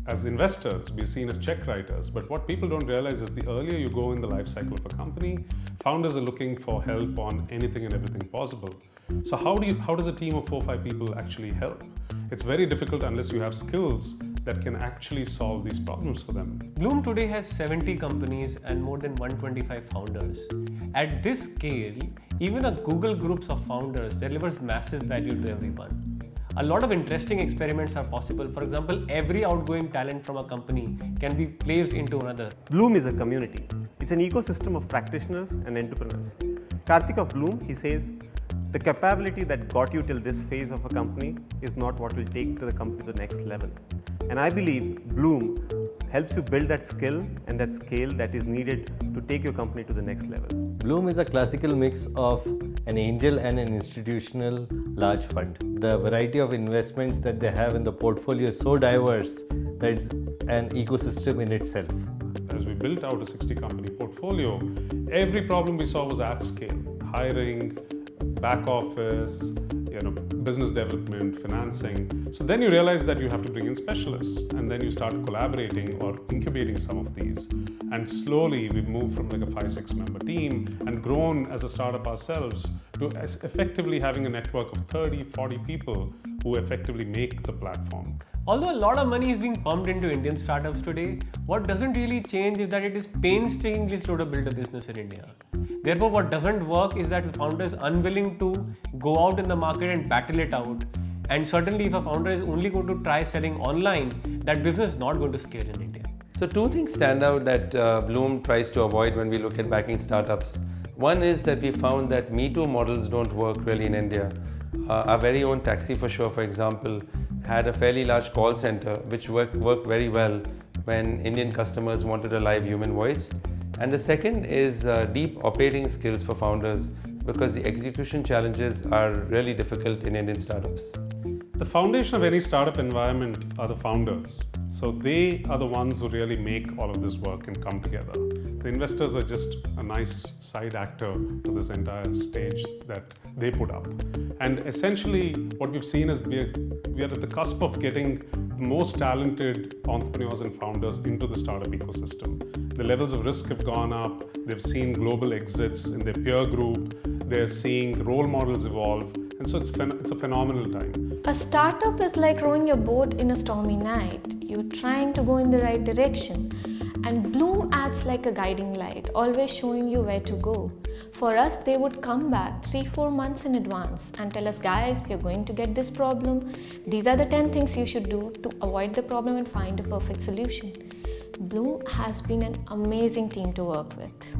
as investors, we're seen as check writers, but what people don't realize is the earlier you go in the life cycle of a company, founders are looking for help on anything and everything possible. So how does a team of 4 or 5 people actually help? It's very difficult unless you have skills that can actually solve these problems for them. Blume today has 70 companies and more than 125 founders. At this scale, even a Google groups of founders delivers massive value to everyone. A lot of interesting experiments are possible. For example, every outgoing talent from a company can be placed into another. Blume is a community. It's an ecosystem of practitioners and entrepreneurs. Karthik of Blume, he says, the capability that got you till this phase of a company is not what will take to the company to the next level. And I believe Blume helps you build that skill and that scale that is needed to take your company to the next level. Blume is a classical mix of an angel and an institutional large fund. The variety of investments that they have in the portfolio is so diverse that it's an ecosystem in itself. As we built out a 60 company portfolio, every problem we saw was at scale. Hiring, back office, business development, financing. So then you realize that you have to bring in specialists, and then you start collaborating or incubating some of these. And slowly we've moved from like a 5-6 member team and grown as a startup ourselves to effectively having a network of 30-40 people who effectively make the platform. Although a lot of money is being pumped into Indian startups today, what doesn't really change is that it is painstakingly slow to build a business in India. Therefore, what doesn't work is that the founder is unwilling to go out in the market and battle it out. And certainly if a founder is only going to try selling online, that business is not going to scale in India. So two things stand out that Blume tries to avoid when we look at backing startups. One is that we found that Me Too models don't work really in India. Our very own Taxi for Sure, for example, had a fairly large call center which worked very well when Indian customers wanted a live human voice. And the second is deep operating skills for founders, because the execution challenges are really difficult in Indian startups. The foundation of any startup environment are the founders. So they are the ones who really make all of this work and come together. The investors are just a nice side actor to this entire stage that they put up. And essentially what we've seen is we are at the cusp of getting the most talented entrepreneurs and founders into the startup ecosystem. The levels of risk have gone up. They've seen global exits in their peer group. They're seeing role models evolve. And so it's a phenomenal time. A startup is like rowing your boat in a stormy night. You're trying to go in the right direction. And Blume acts like a guiding light, always showing you where to go. For us, they would come back 3-4 months in advance and tell us, guys, you're going to get this problem. These are the 10 things you should do to avoid the problem and find a perfect solution. Blume has been an amazing team to work with.